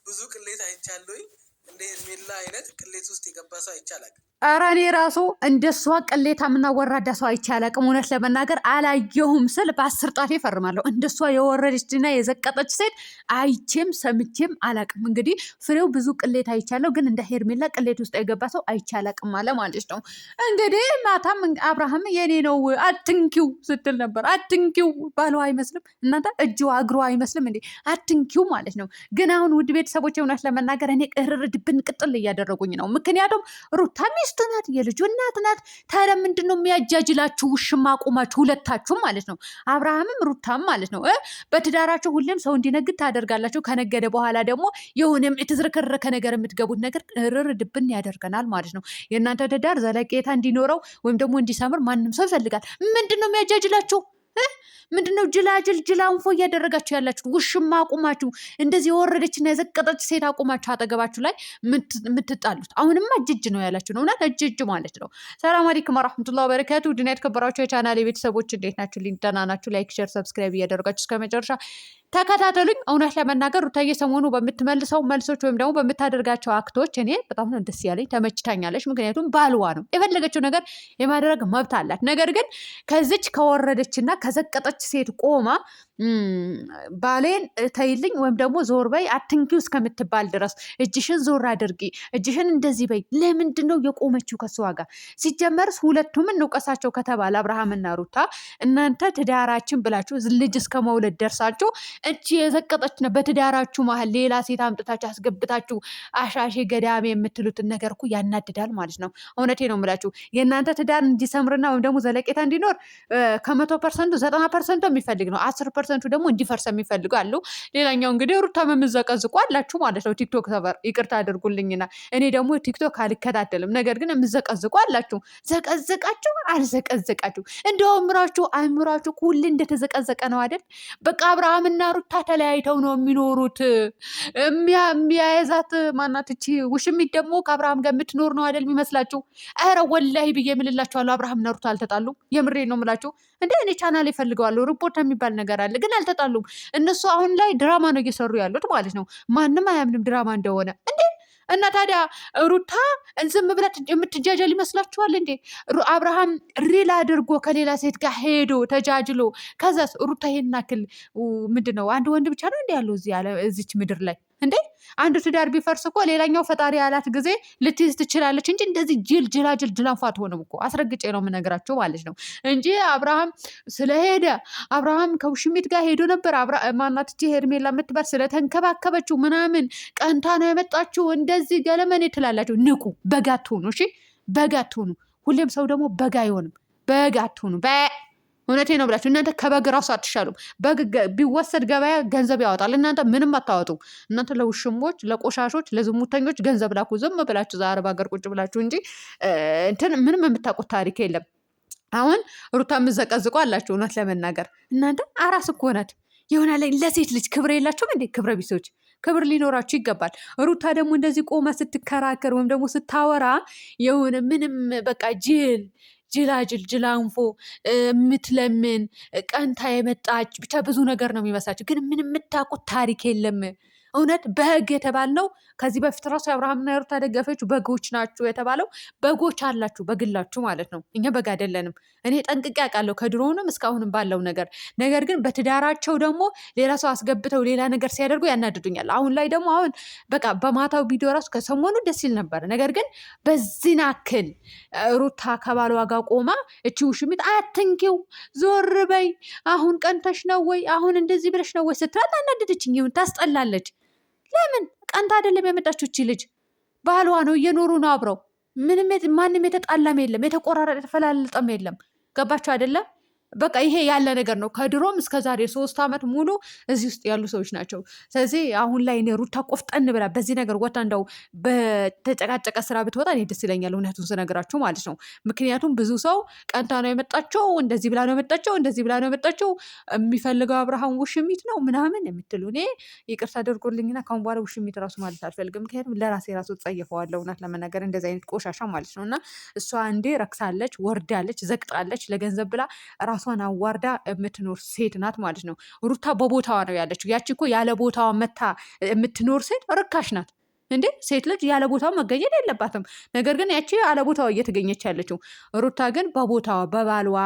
ብዙ ቅሌት አይቻለሁኝ። እንደ ሄርሜላ አይነት ቅሌት ውስጥ የገባ ሰው አይቻላል። ኧረ እኔ ራሱ እንደሷ ቅሌታምና ወራዳ ሰው አይቼ አላቅም። እውነት ለመናገር አላየሁም ስል በ10 ጣቴ እፈርማለሁ። እንደሷ የወረደችና የዘቀጠች ሴት አይቼም ሰምቼም አላቅም። እንግዲህ ፍሬው ብዙ ቅሌት አይቻለሁ፣ ግን እንደ ሄርሜላ ቅሌት ውስጥ የገባ ሰው አይቼ አላቅም አለ ማለት ነው። እንግዲህ ማታም አብርሃም የኔ ነው አትንኪው ስትል ነበር። አትንኪው ባለው አይመስልም እናንተ? እጅ እግሩ አይመስልም እንዴ? አትንኪው ማለት ነው። ግን አሁን ውድ ቤተሰቦች እውነት ለመናገር እኔ ቅርር ድብን ቅጥል እያደረጉኝ ነው። ምክንያቱም ሩታ ሚስቱ ናት፣ የልጁ እናት ናት። ታዲያ ምንድን ነው የሚያጃጅላችሁ? ውሽማ አቁማችሁ ሁለታችሁም ማለት ነው፣ አብርሃምም ሩታም ማለት ነው። በትዳራችሁ ሁሌም ሰው እንዲነግድ ታደርጋላችሁ። ከነገደ በኋላ ደግሞ የሆነም የተዝረከረከ ነገር የምትገቡት ነገር ርር ድብን ያደርገናል ማለት ነው። የእናንተ ትዳር ዘለቄታ እንዲኖረው ወይም ደግሞ እንዲሰምር ማንም ሰው ይፈልጋል። ምንድን ነው የሚያጃጅላችሁ? ምንድነው ጅላጅል ጅላንፎ እያደረጋችሁ ያላችሁ? ውሽማ አቁማችሁ እንደዚህ የወረደችና የዘቀጠች ሴት አቁማችሁ አጠገባችሁ ላይ የምትጣሉት። አሁንማ እጅ ነው ያላችሁ ነው። እውነት እጅ ማለት ነው። ሰላም አለይኩም ወራህመቱላሂ ወበረካቱ። ድና የተከበራችሁ የቻናሌ ቤተሰቦች እንዴት ናችሁ? ደህና ናችሁ? ላይክ፣ ሼር፣ ሰብስክራይብ እያደረጋችሁ እስከ መጨረሻ ተከታተሉኝ። እውነት ለመናገር ሩታዬ ሰሞኑ በምትመልሰው መልሶች ወይም ደግሞ በምታደርጋቸው አክቶች እኔ በጣም ነው ደስ ያለኝ፣ ተመችታኛለች። ምክንያቱም ባልዋ ነው፣ የፈለገችው ነገር የማድረግ መብት አላት። ነገር ግን ከዚች ከወረደችና ከዘቀጠች ሴት ቆማ ባሌን ተይልኝ ወይም ደግሞ ዞር በይ አትንኪው እስከምትባል ድረስ እጅሽን ዞር አድርጊ፣ እጅሽን እንደዚህ በይ። ለምንድን ነው የቆመችው ከሷ ጋር? ሲጀመርስ ሁለቱም እንውቀሳቸው ከተባለ አብርሃምና ሩታ እናንተ ትዳራችን ብላችሁ ልጅ እስከ መውለድ ደርሳችሁ እቺ የዘቀጠች ነው በትዳራችሁ መሀል ሌላ ሴት አምጥታችሁ አስገብታችሁ አሻሼ ገዳሜ የምትሉትን ነገር እኮ ያናድዳል ማለት ነው። እውነቴ ነው የምላችሁ። የእናንተ ትዳር እንዲሰምርና ወይም ደግሞ ዘለቄታ እንዲኖር ከ100% 90% የሚፈልግ ነው። 10% ደግሞ እንዲፈርስ የሚፈልጉ አሉ። ሌላኛው እንግዲህ ሩታ የምዘቀዝቁ አላችሁ ማለት ነው። ቲክቶክ ሰፈር ይቅርታ አድርጉልኝና እኔ ደግሞ ቲክቶክ አልከታተልም። ነገር ግን የምዘቀዝቁ አላችሁ። ዘቀዘቃችሁ አልዘቀዘቃችሁ እንደውም አእምሯችሁ ሁሌ እንደተዘቀዘቀ ነው አይደል? በቃ አብርሃምና ሩታ ተለያይተው ነው የሚኖሩት። የሚያያዛት ማናት እቺ ውሽሚት ደግሞ ከአብርሃም ጋር የምትኖር ነው አይደል የሚመስላችሁ? ኧረ ወላሂ ብዬ የምልላችኋለሁ አብርሃምና ሩታ አልተጣሉም። የምሬ ነው የምላችሁ። እንደ እኔ ቻናል ይፈልገዋለሁ ሪፖርት የሚባል ነገር አለ፣ ግን አልተጣሉም። እነሱ አሁን ላይ ድራማ ነው እየሰሩ ያሉት ማለት ነው። ማንም አያምንም ድራማ እንደሆነ እንዴ። እና ታዲያ ሩታ ዝም ብላ የምትጃጀል ይመስላችኋል እንዴ? አብርሃም ሪል አድርጎ ከሌላ ሴት ጋር ሄዶ ተጃጅሎ ከዛስ ሩታ ይሄን ያክል ምንድን ነው? አንድ ወንድ ብቻ ነው እንዲ ያለው እዚች ምድር ላይ እንዴ? አንዱ ትዳር ቢፈርስ እኮ ሌላኛው ፈጣሪ ያላት ጊዜ ልትይዝ ትችላለች እንጂ እንደዚህ ጅላጅል ጅላንፏ አትሆንም እኮ። አስረግጬ ነው የምነግራቸው ማለት ነው። እንጂ አብርሃም ስለሄደ አብርሃም ከውሽሚት ጋር ሄዶ ነበር። ማናትቺ ሄርሜላ የምትባል ስለተንከባከበችው ምናምን ቀንታ ነው የመጣችው እንደዚህ ገለመኔ ትላላችሁ። ንቁ፣ በጋ አትሆኑ። እሺ በጋ አትሆኑ። ሁሌም ሰው ደግሞ በጋ አይሆንም። በጋ አትሆኑ። እውነቴ ነው ብላችሁ እናንተ ከበግ ራሱ አትሻሉም። በግ ቢወሰድ ገበያ ገንዘብ ያወጣል። እናንተ ምንም አታወጡ። እናንተ ለውሽሞች፣ ለቆሻሾች፣ ለዝሙተኞች ገንዘብ ላኩ። ዝም ብላችሁ ዛሬ በሀገር ቁጭ ብላችሁ እንጂ እንትን ምንም የምታውቁት ታሪክ የለም። አሁን ሩታ የምዘቀዝቁ አላችሁ። እውነት ለመናገር እናንተ አራስ እኮ ናት። ይሆናል ለሴት ልጅ ክብር የላችሁም እንዴ? ክብረ ቢሶች ክብር ሊኖራችሁ ይገባል። ሩታ ደግሞ እንደዚህ ቆመ ስትከራከር ወይም ደግሞ ስታወራ የሆነ ምንም በቃ ጅላጅል ጅላንፎ የምትለምን ቀንታ የመጣች ብቻ ብዙ ነገር ነው የሚመስላችሁ፣ ግን ምን የምታውቁት ታሪክ የለም። እውነት በህግ የተባልነው ከዚህ በፊት ራሱ የአብርሃምና የሩታ ደጋፊዎች በጎች ናችሁ የተባለው በጎች አላችሁ በግላችሁ ማለት ነው። እኛ በግ አይደለንም። እኔ ጠንቅቄ አውቃለሁ ከድሮውንም እስካሁንም ባለው ነገር ግን በትዳራቸው ደግሞ ሌላ ሰው አስገብተው ሌላ ነገር ሲያደርጉ ያናድዱኛል። አሁን ላይ ደግሞ በቃ በማታው ቪዲዮ ራሱ ከሰሞኑ ደስ ይል ነበር። ነገር ግን በዚህ ናክል ሩታ ከባሏ ጋር ቆማ እቺ ውሽሚት አትንኪው፣ ዞር በይ፣ አሁን ቀንተሽ ነው ወይ አሁን እንደዚህ ብለሽ ነው ወይ ስትላት አናደደችኝ። ታስጠላለች። ለምን ቀንታ አይደለም የመጣችው እቺ ልጅ፣ ባሏ ነው፣ እየኖሩ ነው አብረው። ማንም የተጣላም የለም፣ የተቆራረጠ የተፈላለጠም የለም። ገባችሁ አይደለም? በቃ ይሄ ያለ ነገር ነው። ከድሮም እስከ ዛሬ 3 ዓመት ሙሉ እዚህ ውስጥ ያሉ ሰዎች ናቸው። ስለዚህ አሁን ላይ እኔ ሩታ ቆፍጠን ብላ በዚህ ነገር ወጣ እንደው በተጨቃጨቀ ስራ ብትወጣ እኔ ደስ ይለኛል፣ እውነቱን ስነግራችሁ ማለት ነው። ምክንያቱም ብዙ ሰው ቀንታ ነው የመጣቸው፣ እንደዚህ ብላ ነው የመጣቸው፣ እንደዚህ ብላ ነው የመጣቸው፣ የሚፈልገው አብርሃም ውሽሚት ነው ምናምን የምትሉ እኔ ይቅርታ አድርጎልኝና ካሁን በኋላ ውሽሚት ራሱ ማለት አልፈልግም። ምክንያቱም ለራሴ ራሱ ጸየፈዋለሁ እውነት ለመናገር እንደዚህ አይነት ቆሻሻ ማለት ነው። እና እሷ እንዴ ረክሳለች፣ ወርዳለች፣ ዘቅጣለች ለገንዘብ ብላ ራሷ ራሷን አዋርዳ የምትኖር ሴት ናት ማለት ነው። ሩታ በቦታዋ ነው ያለችው። ያቺ እኮ ያለ ቦታዋ መታ የምትኖር ሴት ርካሽ ናት እንዴ! ሴት ልጅ ያለ ቦታው መገኘት የለባትም። ነገር ግን ያቺ ያለ ቦታዋ እየተገኘች ያለችው፣ ሩታ ግን በቦታዋ በባልዋ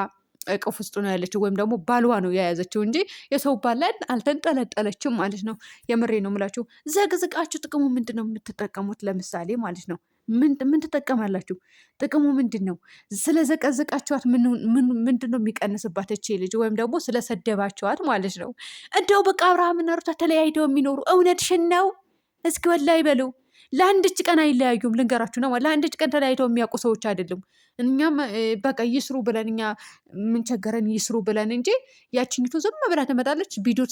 እቅፍ ውስጥ ነው ያለችው፣ ወይም ደግሞ ባልዋ ነው የያዘችው እንጂ የሰው ባል ላይ አልተንጠለጠለችም ማለት ነው። የምሬ ነው የምላችሁ። ዘቅዝቃችሁ ጥቅሙ ምንድን ነው የምትጠቀሙት? ለምሳሌ ማለት ነው ምን ትጠቀማላችሁ? ጥቅሙ ምንድን ነው? ስለዘቀዘቃችኋት ምንድን ነው የሚቀንስባት እቺ ልጅ? ወይም ደግሞ ስለሰደባችኋት ማለት ነው። እንደው በቃ አብርሃምና ሩታ ተለያይተው የሚኖሩ እውነትሽን ነው? እስኪ ወላሂ በሉ። ለአንድች ቀን አይለያዩም። ልንገራችሁ ነው፣ ለአንድች ቀን ተለያይተው የሚያውቁ ሰዎች አይደሉም። እኛም በቃ ይስሩ ብለን እኛ ምንቸገረን ይስሩ ብለን እንጂ ያችኝቱ ዝም ብላ ትመጣለች፣ ቪዲዮ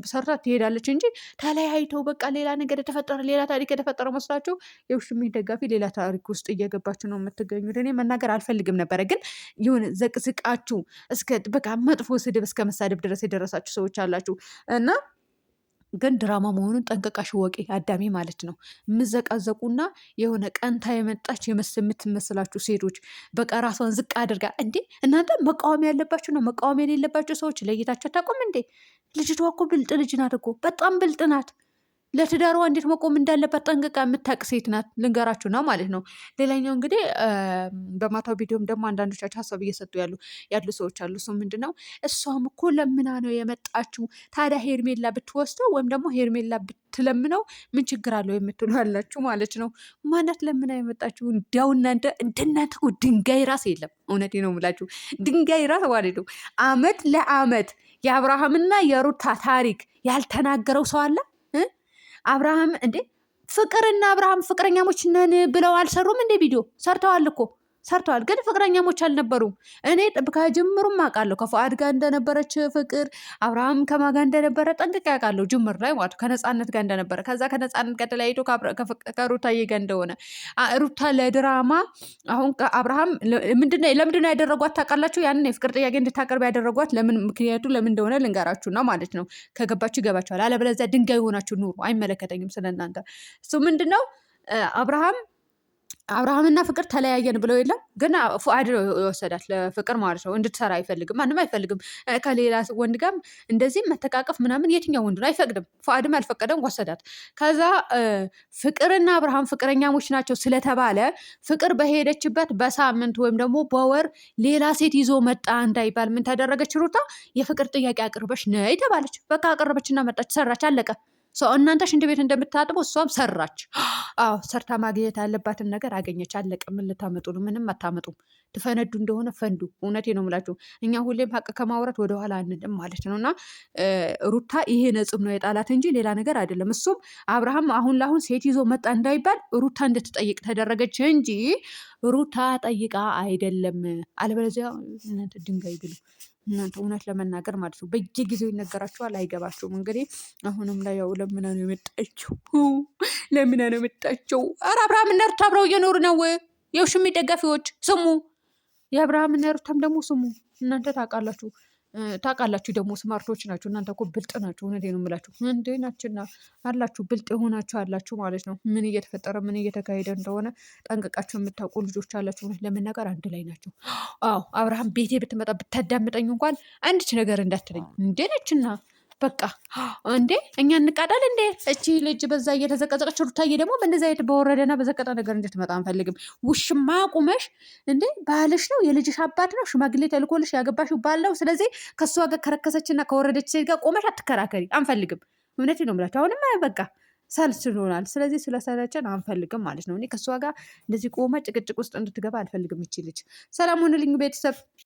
ሰርታ ትሄዳለች እንጂ ተለያይተው በቃ ሌላ ነገር የተፈጠረ ሌላ ታሪክ የተፈጠረ መስላችሁ የውሽሚት ደጋፊ ሌላ ታሪክ ውስጥ እየገባችሁ ነው የምትገኙት። እኔ መናገር አልፈልግም ነበረ፣ ግን የሆነ ዘቅዝቃችሁ እስከ በቃ መጥፎ ስድብ እስከ መሳደብ ድረስ የደረሳችሁ ሰዎች አላችሁ እና ግን ድራማ መሆኑን ጠንቀቃሽ ወቂ አዳሚ ማለት ነው። የምዘቃዘቁና የሆነ ቀንታ የመጣች የምትመስላችሁ ሴቶች በቃ ራሷን ዝቅ አድርጋ እንዴ! እናንተ መቃወም ያለባችሁ ነው መቃወም የሌለባቸው ሰዎች ለይታችሁ አታውቁም እንዴ? ልጅቷ እኮ ብልጥ ልጅ ናት እኮ፣ በጣም ብልጥ ናት። ለትዳሯ እንዴት መቆም እንዳለባት ጠንቅቃ የምታውቅ ሴት ናት። ልንገራችሁ ነው ማለት ነው። ሌላኛው እንግዲህ በማታው ቪዲዮም ደግሞ አንዳንዶቻቸው ሀሳብ እየሰጡ ያሉ ሰዎች አሉ። እሱ ምንድን ነው እሷም እኮ ለምና ነው የመጣችው። ታዲያ ሄርሜላ ብትወስደው ወይም ደግሞ ሄርሜላ ብትለምነው ምን ችግር አለው የምትሉ ያላችሁ ማለት ነው። ማናት ለምና የመጣችው? እንዲያው እንደናንተ እኮ ድንጋይ ራስ የለም። እውነቴ ነው የምላችሁ ድንጋይ ራስ ማለት ነው። አመት ለአመት የአብርሃምና የሩታ ታሪክ ያልተናገረው ሰው አለ? አብርሃም እንዴ ፍቅርና አብርሃም ፍቅረኛሞች ነን ብለው አልሰሩም እንዴ? ቪዲዮ ሰርተዋል እኮ ሰርተዋል፣ ግን ፍቅረኛሞች አልነበሩም። እኔ ከጅምሩም አውቃለሁ ከፉአድ ጋር እንደነበረች ፍቅር፣ አብርሃም ከማን ጋር እንደነበረ ጠንቅቄ አውቃለሁ። ጅምር ላይ ማለት ከነፃነት ጋር እንደነበረ፣ ከዛ ከነፃነት ጋር ተለያይቶ ከሩታዬ ጋር እንደሆነ ሩታ ለድራማ አሁን አብርሃም ለምንድነው ያደረጓት ታውቃላችሁ? ያንን የፍቅር ጥያቄ እንድታቀርብ ያደረጓት ምክንያቱ ለምን እንደሆነ ልንገራችሁ ነው ማለት ነው። ከገባችሁ ይገባችኋል። አለበለዚያ ድንጋይ ሆናችሁ ኑሩ። አይመለከተኝም ስለእናንተ። እሱ ምንድነው አብርሃምና ፍቅር ተለያየን ብለው የለም ግን ፉአድ ነው የወሰዳት ለፍቅር ማለት ነው። እንድትሰራ አይፈልግም፣ ማንም አይፈልግም። ከሌላ ወንድ ጋር እንደዚህ መተቃቀፍ ምናምን የትኛው ወንድ ነው አይፈቅድም። ፉአድም አልፈቀደም፣ ወሰዳት። ከዛ ፍቅርና አብርሃም ፍቅረኛሞች ናቸው ስለተባለ ፍቅር በሄደችበት በሳምንት ወይም ደግሞ በወር ሌላ ሴት ይዞ መጣ እንዳይባል ምን ተደረገች? ሩታ የፍቅር ጥያቄ አቅርበሽ ነይ ተባለች። በቃ አቀረበችና መጣች፣ ሰራች፣ አለቀ። እናንተ ሽንት ቤት እንደምታጥቡ እሷም ሰራች። አዎ ሰርታ ማግኘት ያለባትን ነገር አገኘች። አለቀ። ምን ልታመጡ ነው? ምንም አታመጡም። ትፈነዱ እንደሆነ ፈንዱ። እውነቴ ነው የምላችሁ። እኛ ሁሌም ሀቅ ከማውራት ወደኋላ አንድም ማለት ነው። እና ሩታ ይሄ ነጥብ ነው የጣላት እንጂ ሌላ ነገር አይደለም። እሱም አብርሃም አሁን ለአሁን ሴት ይዞ መጣ እንዳይባል ሩታ እንድትጠይቅ ተደረገች እንጂ ሩታ ጠይቃ አይደለም። አለበለዚያ እናንተ ድንጋይ ብሉ። እናንተ እውነት ለመናገር ማለት ነው በየጊዜው ይነገራችኋል፣ አይገባችሁም። እንግዲህ አሁንም ላይ ያው ለምና ነው የመጣችው፣ ለምና ነው የመጣችው። ኧረ አብርሃምና ሩታ አብረው እየኖሩ ነው። የውሽሚት ደጋፊዎች ስሙ፣ የአብርሃምና ሩታም ደግሞ ስሙ። እናንተ ታውቃላችሁ ደግሞ ስማርቶች ናቸው እናንተ እኮ ብልጥ ናቸው። እውነቴን ነው የምላችሁ። እንዴ ናችና አላችሁ ብልጥ የሆናችሁ አላችሁ ማለት ነው። ምን እየተፈጠረ ምን እየተካሄደ እንደሆነ ጠንቅቃችሁ የምታውቁ ልጆች አላችሁ። እውነት ለመናገር አንድ ላይ ናቸው። አዎ አብርሃም ቤቴ ብትመጣ ብታዳምጠኝ እንኳን አንድች ነገር እንዳትለኝ። እንዴ ነችና በቃ እንዴ እኛ እንቃዳል እንዴ? እቺ ልጅ በዛ እየተዘቀዘቀች ሩታዬ ደግሞ በእንደዚ አይነት በወረደና በዘቀጠ ነገር እንድትመጣ አንፈልግም። ውሽማ ቁመሽ እንዴ ባልሽ ነው የልጅሽ አባት ነው ሽማግሌ ተልኮልሽ ያገባሽው ባል ነው። ስለዚህ ከእሷ ጋር ከረከሰችና ከወረደች ሴት ጋር ቆመሽ አትከራከሪ፣ አንፈልግም። እውነቴ ነው የምላቸው። አሁንም በቃ ሰልችቶናል። ስለዚህ ስለሰለቸን አንፈልግም ማለት ነው። እኔ ከእሷ ጋር እንደዚህ ቆመ ጭቅጭቅ ውስጥ እንድትገባ አልፈልግም። እቺ ልጅ ሰላም ሆንልኝ ቤተሰብ።